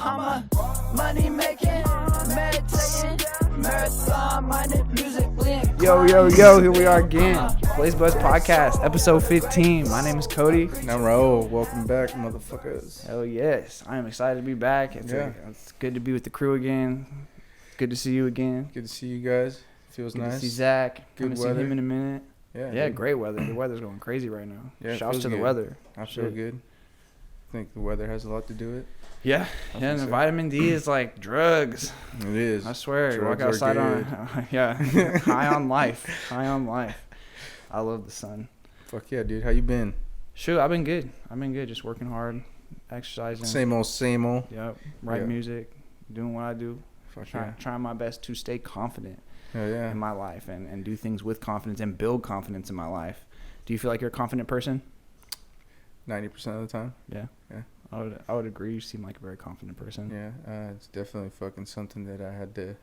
I'm a money making, meditating, marathon minded musically. Yo, here we are again. Buddz Podcast, episode 15. My name is Cody. And I'm Raul. Welcome back, motherfuckers. Hell yes. I am excited to be back. It's good to be with the crew again. Good to see you again. Good to see you guys. Feels good nice. to see Zach. Good Haven't weather. seen him in a minute. Yeah, Great weather. The weather's going crazy right now. Yeah, Shouts to the good. weather. I feel good. I think the weather has a lot to do with it. Yeah. And the vitamin D is like drugs. It is. I swear. You walk Drugs are outside good. high on life. High on life. I love the sun. Fuck yeah, dude. How you been? Shoot, I've been good. Just working hard, exercising. Same old. Yep. Writing music, doing what I do. Fuck yeah. Trying my best to stay confident Yeah. in my life and do things with confidence and build confidence in my life. Do you feel like you're a confident person? 90% of the time. Yeah. Yeah. I would agree. You seem like a very confident person. Yeah. It's definitely fucking something that I had to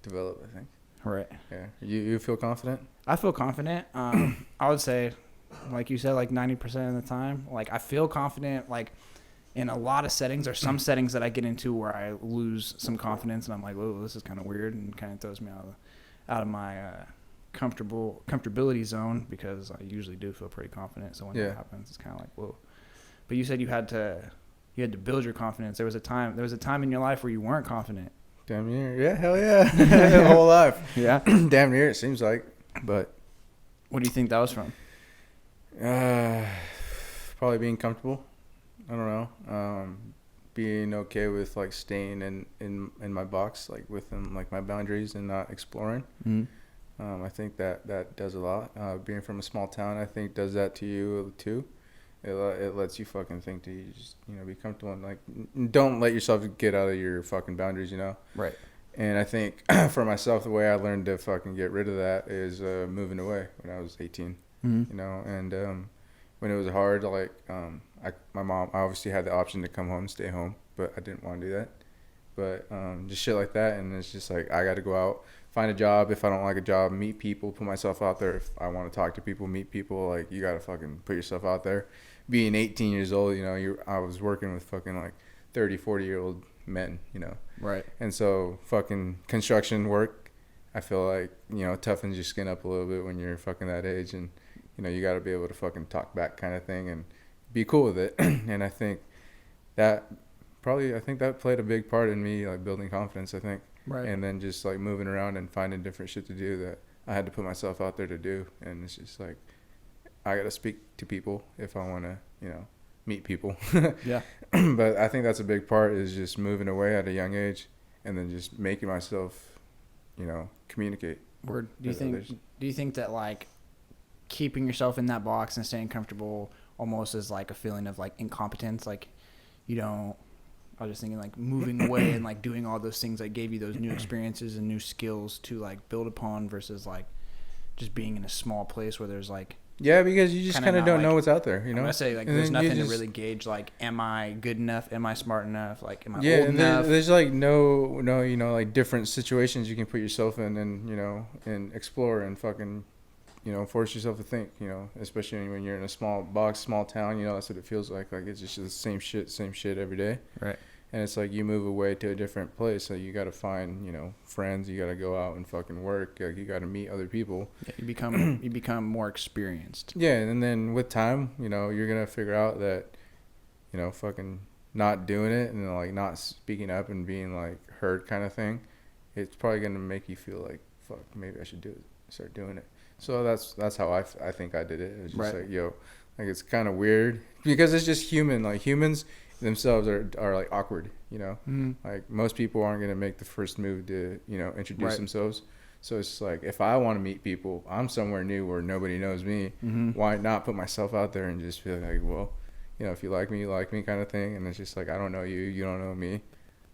develop, I think. Right. Yeah. You feel confident? I feel confident. I would say, like you said, like 90% of the time. Like I feel confident, like in a lot of settings. There's some settings that I get into where I lose some confidence, and I'm like, "Whoa, this is kind of weird," and kind of throws me out of my comfortability zone, because I usually do feel pretty confident. So when that happens, it's kind of like, "Whoa." But you said you had to build your confidence. There was a time in your life where you weren't confident. Damn near. Yeah, hell yeah. The whole life. Yeah. Damn near, it seems like. But What do you think that was from? probably being comfortable. I don't know. Being okay with like staying in my box, like within like my boundaries and not exploring. Mm-hmm. I think that does a lot. Being from a small town, I think does that to you too. It lets you fucking think to just, be comfortable and like don't let yourself get out of your fucking boundaries, Right. And I think for myself, the way I learned to fucking get rid of that is moving away when I was 18. Mm-hmm. And when it was hard, like my mom, I obviously had the option to come home, stay home, but I didn't want to do that. But just shit like that, and it's just like I got to go out, find a job. If I don't like a job, meet people, put myself out there. If I want to talk to people, meet people. Like you got to fucking put yourself out there. Being 18 years old, I was working with fucking like 30, 40-year-old men, Right. And so fucking construction work, I feel like, toughens your skin up a little bit when you're fucking that age, and you got to be able to fucking talk back kind of thing and be cool with it. And I think that played a big part in me like building confidence, I think. Right. And then just like moving around and finding different shit to do that I had to put myself out there to do. And it's just like I got to speak to people if I want to, meet people. Yeah. But I think that's a big part, is just moving away at a young age and then just making myself, communicate. Word. Do you think that like keeping yourself in that box and staying comfortable almost is like a feeling of like incompetence? Like I was just thinking like moving away and like doing all those things that gave you those new experiences and new skills to like build upon, versus like just being in a small place where there's like, yeah, because you just kind of don't know what's out there, I'm gonna say like there's nothing to really gauge like, am I good enough? Am I smart enough? Like, am I old enough? There's like no, like different situations you can put yourself in and, and explore and fucking, force yourself to think, especially when you're in a small box, small town, that's what it feels like. Like it's just the same shit every day. Right. And it's like you move away to a different place, so you got to find, friends. You got to go out and fucking work. Like you got to meet other people. Yeah, you become more experienced. Yeah, and then with time, you're gonna figure out that, fucking not doing it and like not speaking up and being like heard kind of thing, it's probably gonna make you feel like, fuck, maybe I should start doing it. So that's how I think I did it. It was just like, like it's kind of weird because it's just human. Like humans themselves are like awkward, Mm-hmm. Like most people aren't going to make the first move to, introduce themselves. So it's just like, if I want to meet people, I'm somewhere new where nobody knows me. Mm-hmm. Why not put myself out there and just feel like, well, if you like me kind of thing. And it's just like, I don't know you, you don't know me.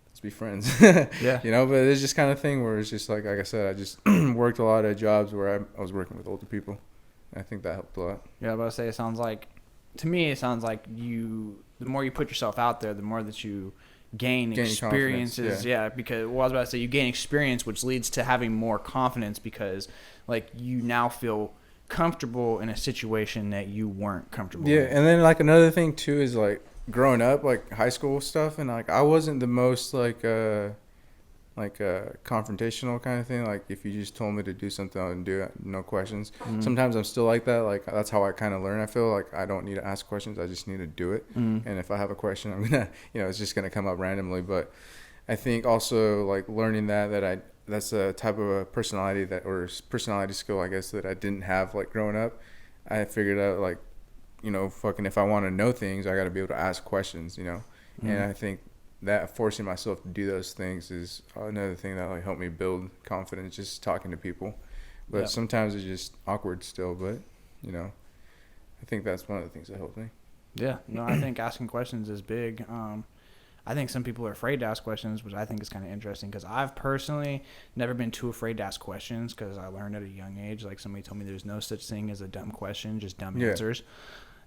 Let's be friends. Yeah. But it's just kind of thing where it's just like I said, I just worked a lot of jobs where I was working with older people. And I think that helped a lot. Yeah, but I say to me it sounds like the more you put yourself out there, the more that you gain experiences. Yeah, because I was about to say you gain experience, which leads to having more confidence, because like you now feel comfortable in a situation that you weren't comfortable in. And then like another thing too is like growing up, like high school stuff, and like I wasn't the most like confrontational kind of thing. Like if you just told me to do something, I would do it, no questions. Sometimes I'm still like that. Like that's how I kind of learn. I feel like I don't need to ask questions. I just need to do it. And if I have a question, I'm gonna, it's just gonna come up randomly. But I think also like learning that's a type of a personality or personality skill, I guess, that I didn't have like growing up. I figured out like, fucking if I want to know things, I got to be able to ask questions, And I think that forcing myself to do those things is another thing that like helped me build confidence, just talking to people. But sometimes it's just awkward still, but I think that's one of the things that helped me. Yeah, no, I think asking questions is big. I think some people are afraid to ask questions, which I think is kind of interesting, because I've personally never been too afraid to ask questions, because I learned at a young age, like somebody told me there's no such thing as a dumb question, just dumb answers.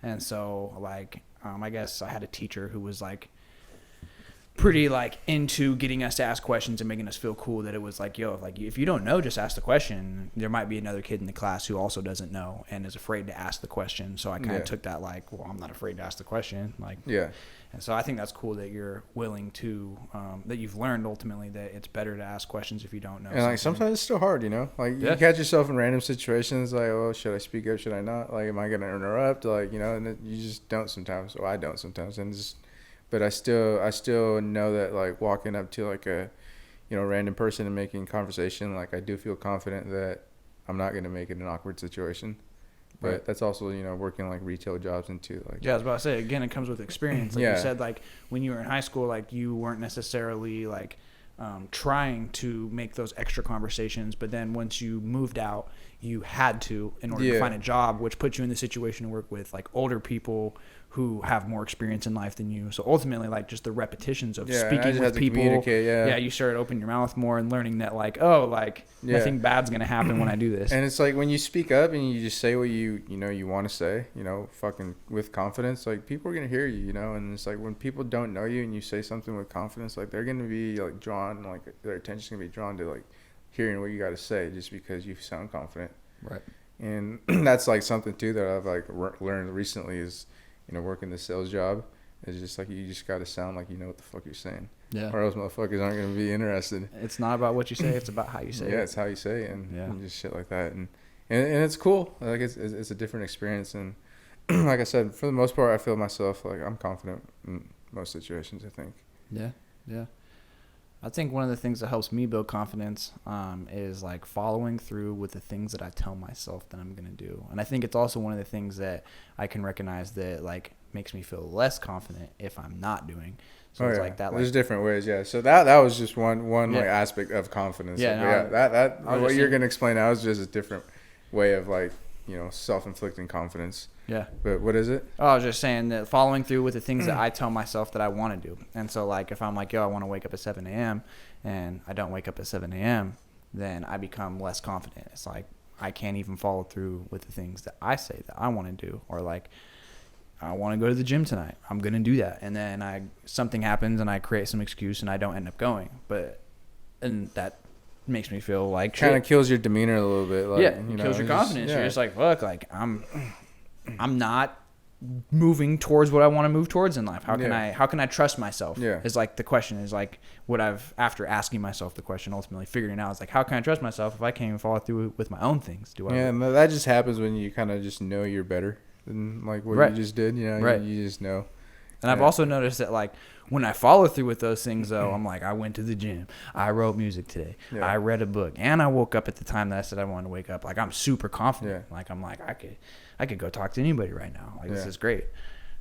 And so like I guess I had a teacher who was like pretty like into getting us to ask questions and making us feel cool, that it was like, yo, like if you don't know, just ask the question. There might be another kid in the class who also doesn't know and is afraid to ask the question. So I kind of took that like, well, I'm not afraid to ask the question. Like, and so I think that's cool that you're willing to, that you've learned ultimately that it's better to ask questions if you don't know. And like sometimes it's still hard, like you catch yourself in random situations like, oh, should I speak up? Should I not? Like, am I going to interrupt? Like, and then you just don't sometimes, or I don't sometimes. And just, but I still know that like walking up to like a, random person and making conversation, like I do feel confident that I'm not going to make it an awkward situation. But that's also, working like retail jobs into like. Yeah, I was about to say, again, it comes with experience. Like you said, like when you were in high school, like you weren't necessarily like trying to make those extra conversations. But then once you moved out, you had to in order to find a job, which put you in the situation to work with like older people who have more experience in life than you. So ultimately, like just the repetitions of speaking with people, you started opening your mouth more and learning that like, oh, like nothing bad's gonna happen when I do this. And it's like when you speak up and you just say what you want to say, fucking with confidence, like people are gonna hear you, And it's like when people don't know you and you say something with confidence, like they're gonna be like drawn, like their attention's gonna be drawn to like hearing what you got to say just because you sound confident. Right. And that's like something too that I've like learned recently is, working the sales job. It's just like you just got to sound like you know what the fuck you're saying. Yeah. Or else motherfuckers aren't going to be interested. It's not about what you say. It's about how you say it. Yeah, it's how you say it and just shit like that. And it's cool. Like it's a different experience. And like I said, for the most part, I feel myself like I'm confident in most situations, I think. Yeah. Yeah. I think one of the things that helps me build confidence is like following through with the things that I tell myself that I'm going to do. And I think it's also one of the things that I can recognize that like makes me feel less confident if I'm not doing. So it's like that. There's different ways. Yeah. So that was just one like aspect of confidence. Yeah. That what you're going to explain now is just a different way of like, self-inflicting confidence. Yeah. But what is it? Oh, I was just saying that following through with the things that I tell myself that I want to do. And so, like, if I'm like, yo, I want to wake up at 7 a.m. and I don't wake up at 7 a.m., then I become less confident. It's like I can't even follow through with the things that I say that I want to do. Or, like, I want to go to the gym tonight. I'm going to do that. And then something happens and I create some excuse and I don't end up going. And that makes me feel like kind of kills your demeanor a little bit. Like, kills your confidence. You're just like, look, like I'm not moving towards what I want to move towards in life. How can I trust myself? Is like the question is like what I've, after asking myself the question, ultimately figuring out is like, how can I trust myself if I can't even follow through with my own things? And that just happens when you kind of just know you're better than like what you just did. You just know. And I've also noticed that like when I follow through with those things though, I'm like, I went to the gym, I wrote music today, I read a book, and I woke up at the time that I said I wanted to wake up. Like I'm super confident. Like I'm like I could go talk to anybody right now. Like this is great.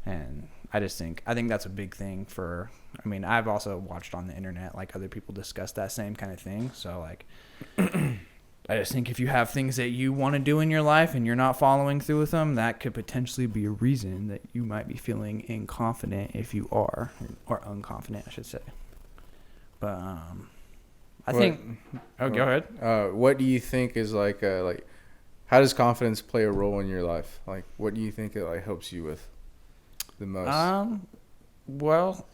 And I think that's a big thing for, I mean, I've also watched on the internet like other people discuss that same kind of thing. So like I just think if you have things that you want to do in your life and you're not following through with them, that could potentially be a reason that you might be feeling inconfident if you are, or unconfident, I should say. But I think. Oh, go ahead. What do you think is like how does confidence play a role in your life? Like, what do you think it like helps you with the most? Well,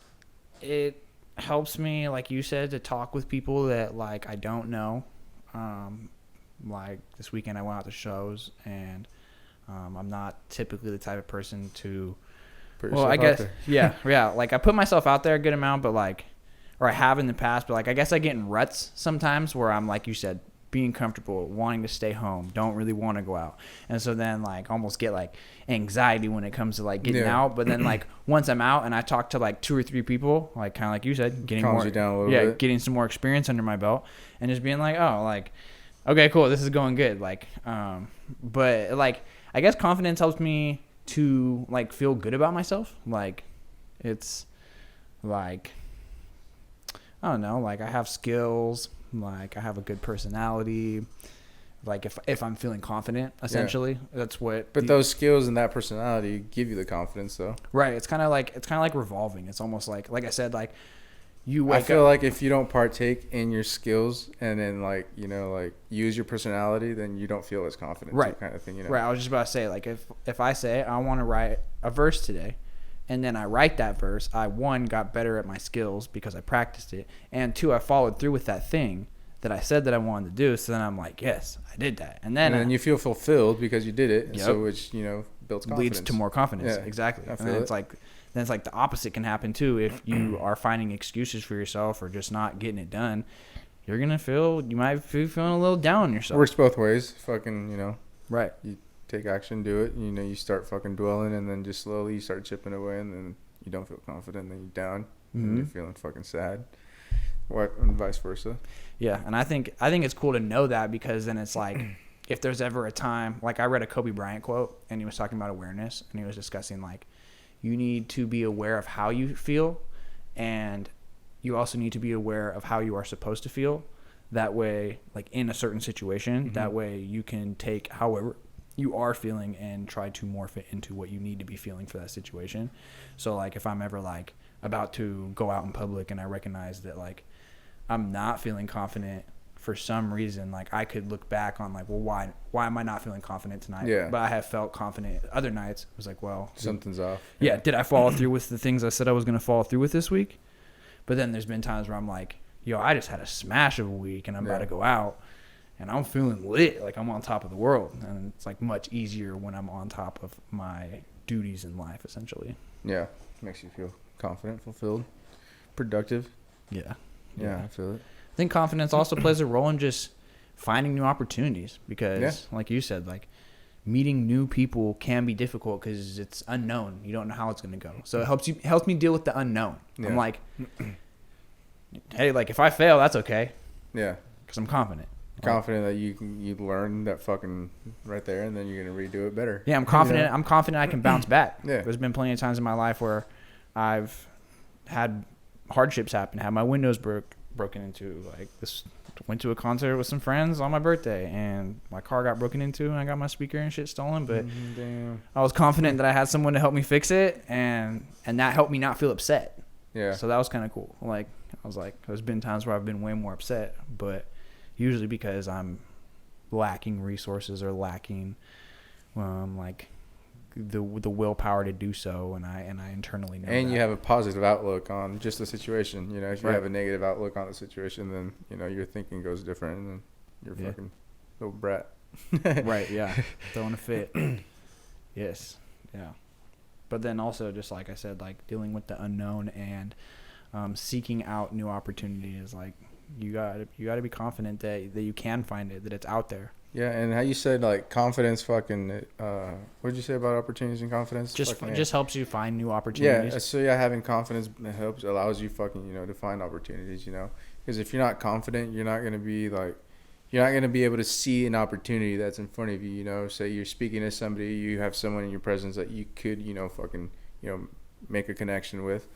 it helps me, like you said, to talk with people that like I don't know. Like this weekend I went out to shows and I'm not typically the type of person to put Well, yourself I guess out there. yeah. Like I put myself out there a good amount, but like, or I have in the past, but like I guess I get in ruts sometimes where I'm like you said, being comfortable, wanting to stay home, don't really want to go out, and so then like almost get like anxiety when it comes to like getting out. But then like once I'm out and I talk to like 2 or 3 people, like kind of like you said, getting Calms more you down a little bit. getting some more experience under my belt, and just being like, oh, like okay, cool, this is going good. Like, but like I guess confidence helps me to like feel good about myself. Like, it's like I don't know, like I have skills, like I have a good personality. Like if I'm feeling confident, essentially, that's what. But those skills and that personality give you the confidence, though. Right. It's kind of like revolving. It's almost like I said, like you wake I feel up, like if you don't partake in your skills and then like like use your personality, then you don't feel as confident, right, kind of thing. Right. I was just about to say, like if I say I want to write a verse today, and then I write that verse, I 1 got better at my skills because I practiced it, and 2 I followed through with that thing that I said that I wanted to do. So then I'm like, yes, I did that, and then you feel fulfilled because you did it. Yep. So which builds confidence. leads to more confidence. Yeah, exactly. I And feel then it. it's like the opposite can happen too. If you are finding excuses for yourself or just not getting it done, you might be feeling a little down on yourself. Works both ways. Fucking Right. you take action, do it. You start fucking dwelling, and then just slowly you start chipping away, and then you don't feel confident, then you're down, and you're feeling fucking sad. And vice versa. Yeah, and I think it's cool to know that, because then it's like if there's ever a time, like I read a Kobe Bryant quote and he was talking about awareness, and he was discussing like you need to be aware of how you feel, and you also need to be aware of how you are supposed to feel. That way, like in a certain situation, that way you can take however you are feeling and try to morph it into what you need to be feeling for that situation. So like if I'm ever like about to go out in public and I recognize that like I'm not feeling confident for some reason, like I could look back on like, well, why am I not feeling confident tonight? Yeah. But I have felt confident other nights. It was like, well, Something's off. yeah, did I follow through with the things I said I was going to follow through with this week? But then there's been times where I'm like, yo, I just had a smash of a week and I'm about to go out and I'm feeling lit, like I'm on top of the world. And it's like much easier when I'm on top of my duties in life, essentially. Yeah, makes you feel confident, fulfilled, productive. Yeah. Yeah, I feel it. I think confidence also plays a role in just finding new opportunities, because like you said, like meeting new people can be difficult because it's unknown. You don't know how it's going to go. So it helps me deal with the unknown. Yeah. I'm like, hey, like if I fail, that's okay. Yeah. Because I'm confident. Confident that you learn that fucking right there, and then you're gonna redo it better. Yeah, I'm confident. I'm confident I can bounce back. Yeah. There's been plenty of times in my life where I've had hardships happen, had my windows broken into. Like this, went to a concert with some friends on my birthday, and my car got broken into, and I got my speaker and shit stolen. But Damn. I was confident that I had someone to help me fix it, and that helped me not feel upset. Yeah. So that was kind of cool. Like I was like, there's been times where I've been way more upset, but usually because I'm lacking resources or lacking like the willpower to do so, and I internally know And that. you have a positive outlook on just the situation. If you Right. have a negative outlook on the situation, then your thinking goes different, and then you're fucking little brat. Right, yeah. Throwing a fit. Yes. Yeah. But then also, just like I said, like dealing with the unknown and seeking out new opportunities. Like you gotta be confident that you can find it, that it's out there. Yeah, and how you said like confidence, fucking. What did you say about opportunities and confidence? Just helps you find new opportunities. Yeah, so having confidence allows you fucking to find opportunities. Because if you're not confident, you're not gonna be able to see an opportunity that's in front of you. Say you're speaking to somebody, you have someone in your presence that you could fucking make a connection with.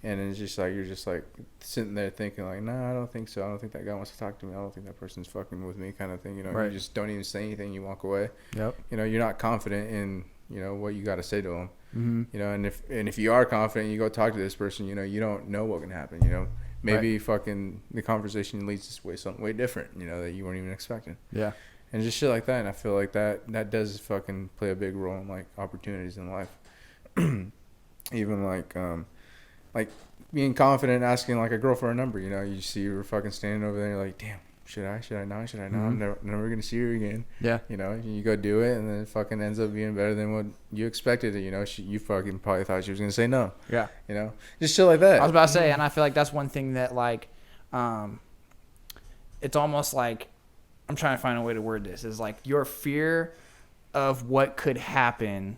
And it's just like you're just like sitting there thinking like, no, I don't think so. I don't think that guy wants to talk to me. I don't think that person's fucking with me, kind of thing. Right. You just don't even say anything. You walk away. Yep. You're not confident in what you got to say to them. Mm-hmm. And if you are confident, you go talk to this person. You don't know what can happen. Maybe fucking the conversation leads to something way different. That you weren't even expecting. Yeah. And just shit like that. And I feel like that does fucking play a big role in like opportunities in life. Even like being confident, asking like a girl for a number. You see her fucking standing over there, and you're like, damn, should I not? Mm-hmm. I'm never going to see her again. Yeah. You know, you go do it, and then it fucking ends up being better than what you expected. You know, you fucking probably thought she was going to say no. Yeah. You know, just shit like that. I was about to say, and I feel like that's one thing that, like, it's almost like, I'm trying to find a way to word this, is like your fear of what could happen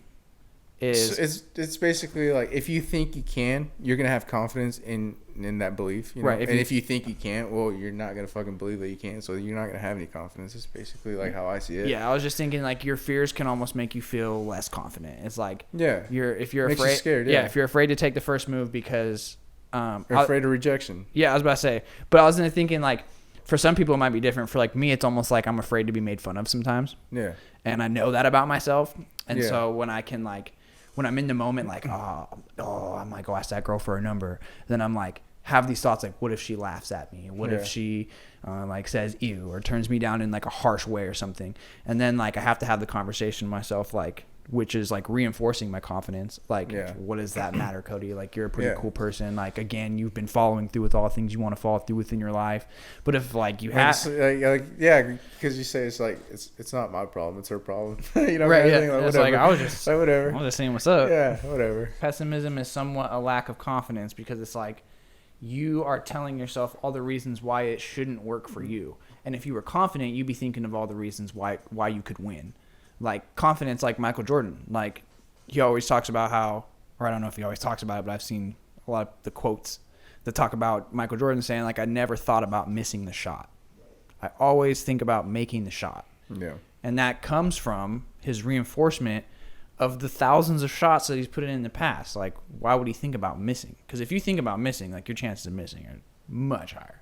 is... It's basically like, if you think you can, you're going to have confidence in that belief. You know? Right. If you think you can't, well, you're not going to fucking believe that you can, so you're not going to have any confidence. It's basically like how I see it. Yeah, I was just thinking, like, your fears can almost make you feel less confident. It's like, yeah, if you're makes afraid, you scared, yeah, if you're afraid to take the first move because you're afraid of rejection. Yeah, I was about to say, but I was thinking, like, for some people it might be different. For like me, it's almost like I'm afraid to be made fun of sometimes. Yeah. And I know that about myself, and Yeah. so when I'm in the moment, like, I might go ask that girl for a number, then I'm like, have these thoughts like, what if she laughs at me? What if she like says ew or turns me down in like a harsh way or something? And then like I have to have the conversation myself, like, which is like reinforcing my confidence. Like, what does that matter, Cody? Like, you're a pretty cool person. Like, again, you've been following through with all the things you want to follow through with in your life. But if like you have, because you say it's like it's not my problem, it's her problem. You know, right? kind Yeah. of thing. Like, It's whatever. like I was just whatever. I was just saying what's up. Yeah, whatever. Pessimism is somewhat a lack of confidence, because it's like you are telling yourself all the reasons why it shouldn't work for you. And if you were confident, you'd be thinking of all the reasons why you could win. Like confidence, like Michael Jordan. Like he always talks about how, or I don't know if he always talks about it, but I've seen a lot of the quotes that talk about Michael Jordan saying, like, I never thought about missing the shot. I always think about making the shot. Yeah. And that comes from his reinforcement of the thousands of shots that he's put in the past. Like, why would he think about missing? Because if you think about missing, like, your chances of missing are much higher.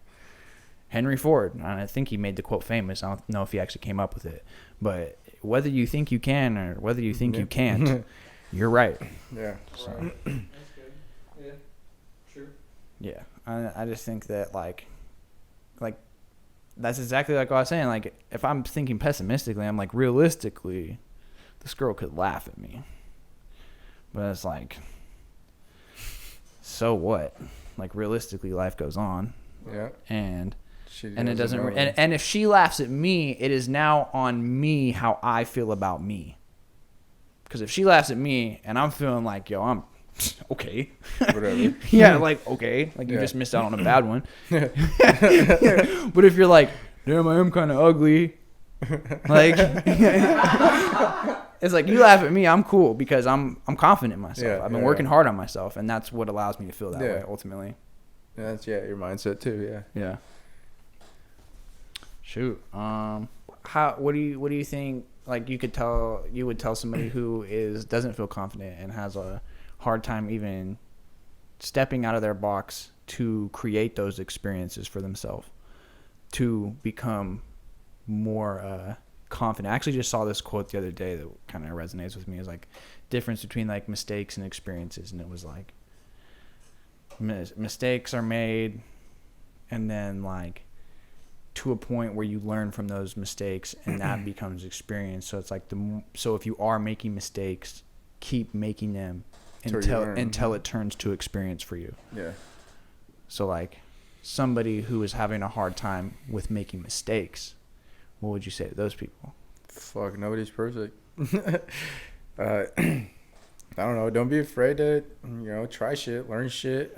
Henry Ford, and I think he made the quote famous. I don't know if he actually came up with it. But whether you think you can or whether you think you can't, you're right. Yeah. So, That's good. Yeah. True. yeah. I just think that, like, that's exactly like what I was saying. Like, if I'm thinking pessimistically, I'm like, realistically, this girl could laugh at me. But it's like, so what? Like, realistically, life goes on. Yeah. And She it doesn't. know And if she laughs at me, it is now on me how I feel about me. Because if she laughs at me and I'm feeling like, yo, I'm okay. whatever. Yeah, like, okay. Like, you just missed out on a bad one. But if you're like, damn, I am kind of ugly. Like, it's like, you laugh at me, I'm cool because I'm confident in myself. Yeah, I've been working hard on myself, and that's what allows me to feel that way ultimately. Yeah, that's your mindset too. Yeah. Yeah. Shoot. What do you think? Like, you would tell somebody who doesn't feel confident and has a hard time even stepping out of their box to create those experiences for themselves, to become more confident. I actually just saw this quote the other day that kind of resonates with me. It's like, difference between like mistakes and experiences, and it was like, mistakes are made, and then like to a point where you learn from those mistakes, and that becomes experience. So it's like so if you are making mistakes, keep making them until it turns to experience for you. Yeah. So like, somebody who is having a hard time with making mistakes, what would you say to those people? Fuck, nobody's perfect. I don't know. Don't be afraid to, try shit, learn shit.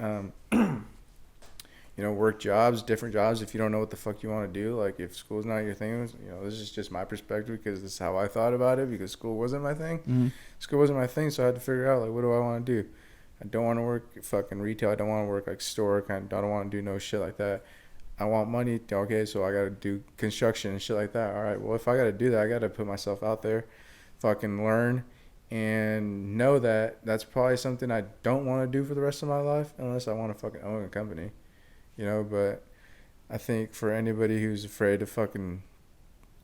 Work different jobs if you don't know what the fuck you want to do. Like, if school's not your thing, this is just my perspective because this is how I thought about it, because school wasn't my thing. Mm-hmm. School wasn't my thing, so I had to figure out, like, what do I want to do? I don't want to work fucking retail. I don't want to work like store. I don't want to do no shit like that. I want money. Okay, so I got to do construction and shit like that. All right, well, if I got to do that, I got to put myself out there, fucking learn, and know that that's probably something I don't want to do for the rest of my life unless I want to fucking own a company. But I think for anybody who's afraid of fucking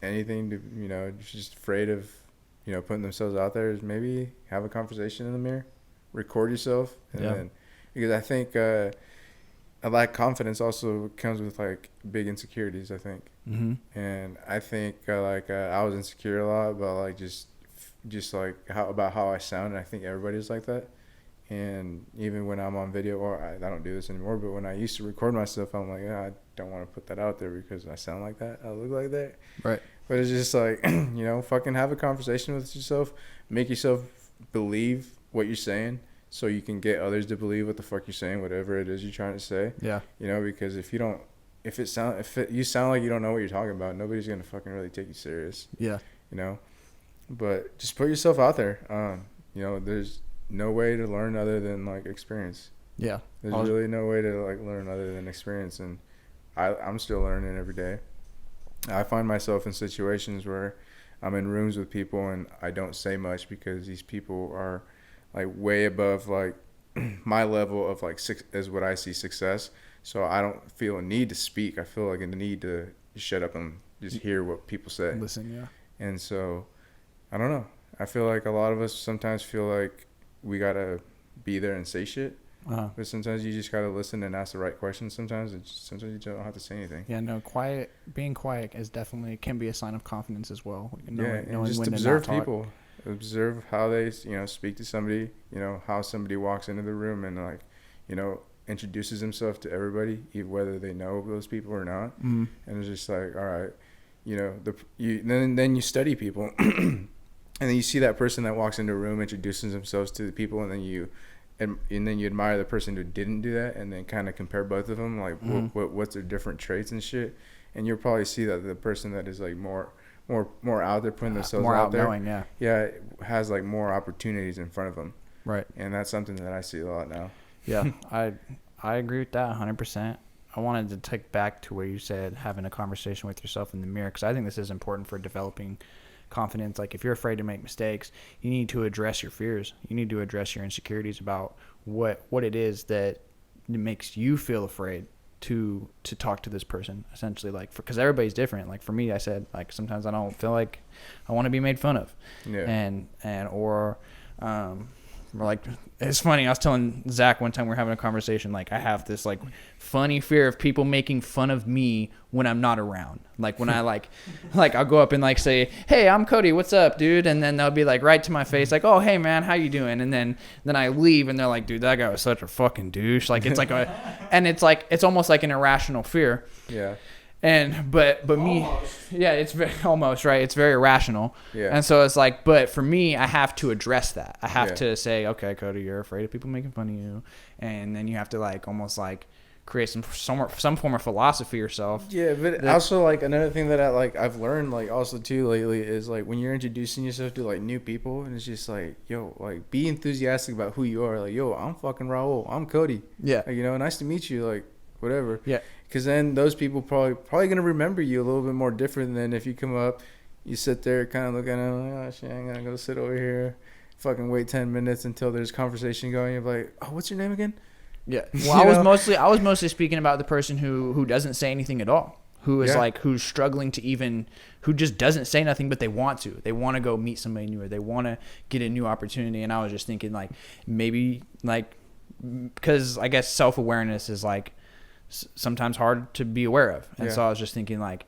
anything, to just afraid of putting themselves out there, is maybe have a conversation in the mirror, record yourself, and then, because I think a lack of confidence also comes with like big insecurities, I think. Mm-hmm. And I think I was insecure a lot about like just like how I sound, and I think everybody's like that. And even when I'm on video, or I don't do this anymore, but when I used to record myself, I'm like, I don't want to put that out there because I sound like that, I look like that. Right. But it's just like, fucking have a conversation with yourself, make yourself believe what you're saying, so you can get others to believe what the fuck you're saying, whatever it is you're trying to say. Yeah. Because if you sound like you don't know what you're talking about, nobody's gonna fucking really take you serious. Yeah. But just put yourself out there. There's no way to learn other than like experience. Yeah. There's really no way to like learn other than experience, and I'm still learning every day. I find myself in situations where I'm in rooms with people and I don't say much because these people are like way above like my level of like is what I see success. So I don't feel a need to speak. I feel like a need to shut up and just hear what people say. Listen, yeah. And so I don't know. I feel like a lot of us sometimes feel like we gotta be there and say shit. Uh-huh. But sometimes you just gotta listen and ask the right questions. Sometimes you don't have to say anything. Yeah, no, being quiet can be a sign of confidence as well. And just observe people. Observe how they, speak to somebody, how somebody walks into the room and like, introduces himself to everybody, whether they know those people or not. Mm-hmm. And it's just like, all right, then you study people. And then you see that person that walks into a room, introduces themselves to the people, and then you admire the person who didn't do that, and then kind of compare both of them, like what's their different traits and shit. And you'll probably see that the person that is like more out there, putting themselves more out outgoing, there, has like more opportunities in front of them. Right. And that's something that I see a lot now. Yeah, I agree with that 100%. I wanted to take back to where you said having a conversation with yourself in the mirror, because I think this is important for developing confidence. Like if you're afraid to make mistakes, you need to address your fears. You need to address your insecurities about what it is that makes you feel afraid to talk to this person, essentially. Like because everybody's different. Like for me, I said like sometimes I don't feel like I want to be made fun of. Yeah. Or like it's funny, I was telling Zach one time we were having a conversation, like I have this like funny fear of people making fun of me when I'm not around. Like when I like I'll go up and like say, hey, I'm Cody, what's up, dude? And then they'll be like right to my face like, oh, hey man, how you doing? And then I leave and they're like, dude, that guy was such a fucking douche. Like it's like it's almost like an irrational fear. Yeah. And but me, yeah, it's very almost right. It's very rational. Yeah. And so it's like, but for me, I have to address that. I have to say, okay, Cody, you're afraid of people making fun of you, and then you have to like almost like create some form of philosophy yourself. Yeah, but also like another thing that I've learned like also too lately is like when you're introducing yourself to like new people, and it's just like, yo, like be enthusiastic about who you are. Like, yo, I'm fucking Raul. I'm Cody. Yeah. Like, nice to meet you. Like, whatever. Yeah. Because then those people probably gonna remember you a little bit more different than if you come up, you sit there kind of looking at them like, oh shit, I'm gonna go sit over here, fucking wait 10 minutes until there's conversation going. You're like, oh, what's your name again? Yeah. Well, I was mostly speaking about the person who doesn't say anything at all, who is like who's struggling to who just doesn't say nothing, but they want to go meet somebody new, or they want to get a new opportunity. And I was just thinking like maybe like because I guess self-awareness is like sometimes hard to be aware of. And so I was just thinking like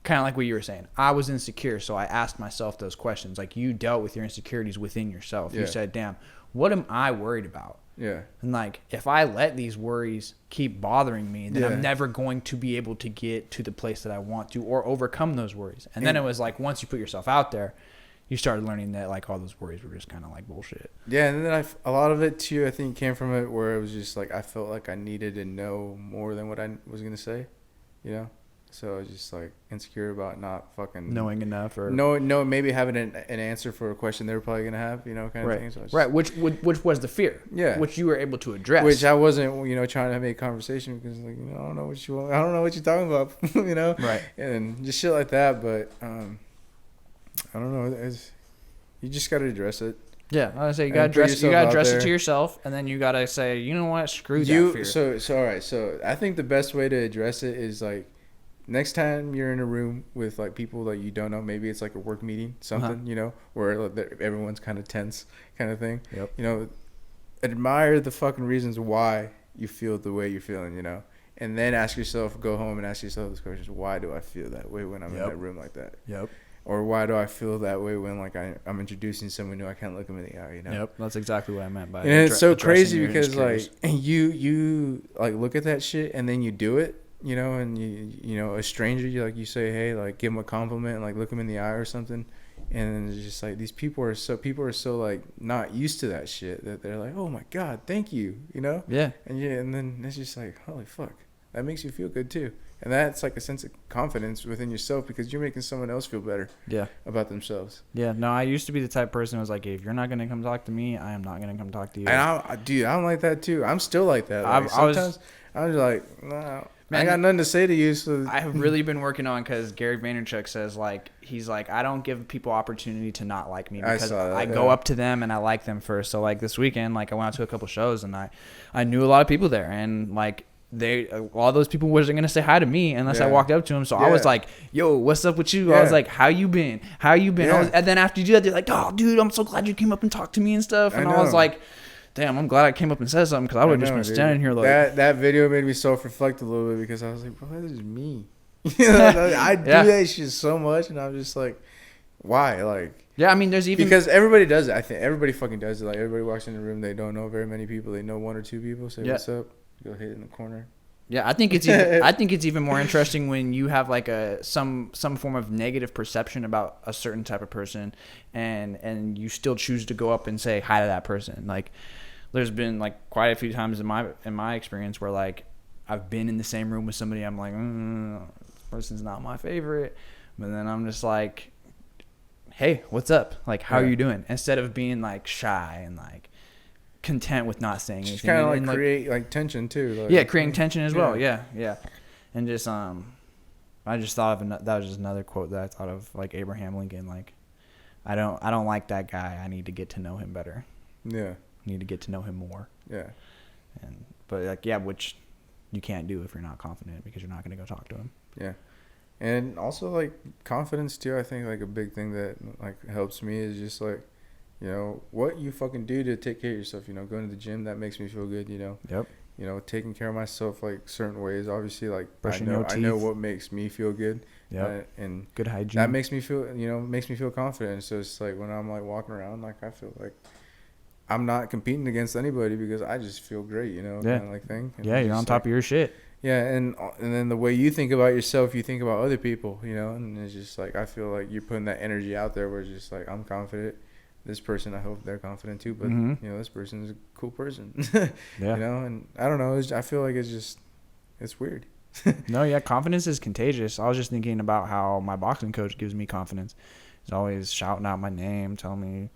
kind of like what you were saying. I was insecure, so I asked myself those questions. Like you dealt with your insecurities within yourself. You said, damn, what am I worried about? Yeah. And like if I let these worries keep bothering me, then I'm never going to be able to get to the place that I want to or overcome those worries. And then it was like once you put yourself out there, you started learning that like all those worries were just kind of like bullshit. Yeah, and then a lot of it too, I think, came from it where it was just like I felt like I needed to know more than what I was gonna say, So I was just like insecure about not fucking knowing enough, or maybe having an answer for a question they were probably gonna have, kind of thing. So right, which was the fear, which you were able to address. Which I wasn't, trying to make conversation because like I don't know what you want, I don't know what you're talking about, right, and just shit like that. But I don't know. You just got to address it. Yeah, I would say you got to address it to yourself, and then you got to say, you know what, screw that fear. So all right. So I think the best way to address it is like next time you're in a room with like people that you don't know, maybe it's like a work meeting, something, where everyone's kind of tense, kind of thing. Yep. Admire the fucking reasons why you feel the way you're feeling, and then go home and ask yourself those questions. Why do I feel that way when I'm in that room like that? Yep. Or why do I feel that way when like I'm introducing someone new? I can't look them in the eye, you know. Yep, that's exactly what I meant by. And it's so addressing crazy your because like insecurities. you like look at that shit and then you do it, you know, and you know a stranger, you say hey, like give them a compliment and like look them in the eye or something, and it's just like these people are so like not used to that shit that they're like, oh my god, thank you, you know. Yeah. And then it's just like, holy fuck, that makes you feel good too. And that's like a sense of confidence within yourself because you're making someone else feel better about themselves. Yeah. No, I used to be the type of person who was like, if you're not going to come talk to me, I am not going to come talk to you. And dude, I'm like that too. I'm still like that. Like, sometimes I'm just like, nah, I got nothing to say to you. So I have really been working on, because Gary Vaynerchuk says like, he's like, I don't give people opportunity to not like me because I go up to them and I like them first. So like this weekend, like I went out to a couple shows and I knew a lot of people there, and like, all those people wasn't gonna say hi to me unless I walked up to them. So I was like, yo, what's up with you? I was like, how you been? And then after you do that, they're like, oh dude, I'm so glad you came up and talked to me and stuff. And I was like, damn, I'm glad I came up and said something, because I would have just been standing here like that video made me self-reflect a little bit, because I was like, bro, this is me. I do that shit so much, and I'm just like, why? Like, yeah, I mean, there's even because everybody does it. I think everybody fucking does it. Like everybody walks in the room, they don't know very many people. They know one or two people. Say what's up. Go hit in the corner. Yeah, I think it's even more interesting when you have like some form of negative perception about a certain type of person, and you still choose to go up and say hi to that person. Like, there's been like quite a few times in my experience where like I've been in the same room with somebody, I'm like, this person's not my favorite, but then I'm just like, hey, what's up? Like, how are you doing? Instead of being like shy and like content with not saying anything. Just kind of like create like tension too. Like, creating tension as well. Yeah. And just I just thought of that was just another quote that I thought of, like Abraham Lincoln. Like, I don't like that guy. I need to get to know him better. Yeah. I need to get to know him more. Yeah. But like, which you can't do if you're not confident, because you're not going to go talk to him. Yeah. And also like confidence too. I think like a big thing that like helps me is just like, you know, what you fucking do to take care of yourself. You know, going to the gym, that makes me feel good, you know. Yep. You know, taking care of myself like certain ways. Obviously, like brushing your teeth. I know what makes me feel good. Yeah. And good hygiene. That makes me feel, you know, makes me feel confident. So it's like when I'm like walking around, like I feel like I'm not competing against anybody, because I just feel great, you know, kind of like thing. And you're on top of your shit. Yeah, and then the way you think about yourself, you think about other people, you know, and it's just like I feel like you're putting that energy out there where it's just like, I'm confident. This person, I hope they're confident too, but you know, this person is a cool person. You know, and I don't know, I feel like it's weird. No, yeah, confidence is contagious. I was just thinking about how my boxing coach gives me confidence. He's always shouting out my name, telling me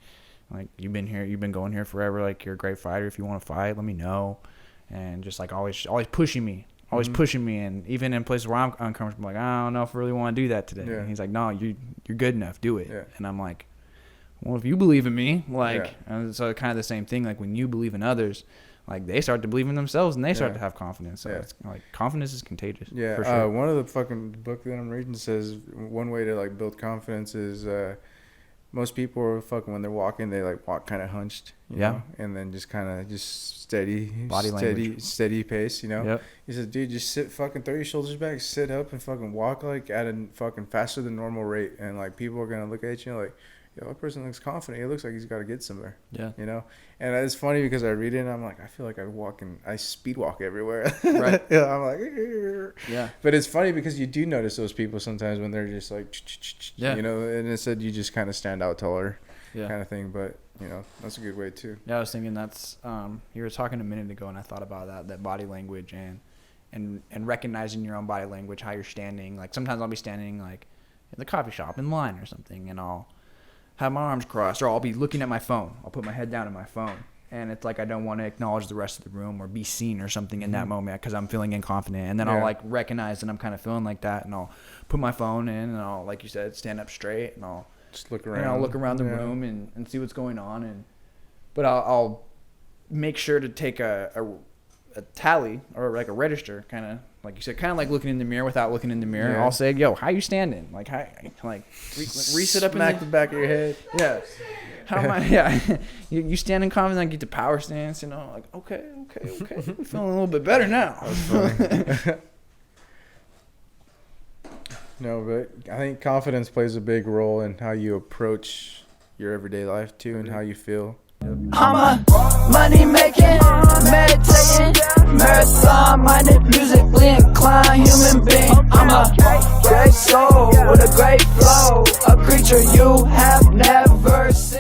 like, you've been going here forever, like you're a great fighter. If you want to fight, let me know. And just like always pushing me. Pushing me, and even in places where I'm uncomfortable, like, I don't know if I really want to do that today. And he's like, no, you're good enough, do it. And I'm like, well, if you believe in me, like, and so kind of the same thing. Like when you believe in others, like they start to believe in themselves and they start to have confidence. So it's like confidence is contagious. Yeah. For sure. One of the fucking book that I'm reading says one way to like build confidence is most people are fucking when they're walking, they like walk kind of hunched, you know, and then just kind of steady pace, you know. Yep. He says, dude, just throw your shoulders back, sit up, and fucking walk like at a fucking faster than normal rate, and like people are gonna look at you like, yo, that person looks confident. He looks like he's got to get somewhere. Yeah. You know? And it's funny because I read it and I'm like, I feel like I speed walk everywhere. Right. I'm like, yeah. But it's funny because you do notice those people sometimes when they're just like, you know, and it said you just kind of stand out taller kind of thing. But, you know, that's a good way too. Yeah, I was thinking that's, you were talking a minute ago and I thought about that body language and recognizing your own body language, how you're standing. Like sometimes I'll be standing like in the coffee shop in line or something, and I'll have my arms crossed, or I'll be looking at my phone. I'll put my head down in my phone, and it's like I don't want to acknowledge the rest of the room or be seen or something in that moment because I'm feeling inconstant. And then I'll like recognize that I'm kind of feeling like that, and I'll put my phone in, and I'll, like you said, stand up straight, and I'll just look around. And I'll look around the room and see what's going on, but I'll make sure to take a tally or like a register, kind of like you said, kind of like looking in the mirror without looking in the mirror. I'll say, yo, how you standing? Like, how, like reset up smack the back of your head. Yeah. How am I? Yeah. you standing confident, like get the power stance, you know, like, okay. I'm feeling a little bit better now. That's funny. No, but I think confidence plays a big role in how you approach your everyday life too, and how you feel. I'm a money making, meditating, marathon minded, musically inclined human being. I'm a great soul with a great flow, a creature you have never seen.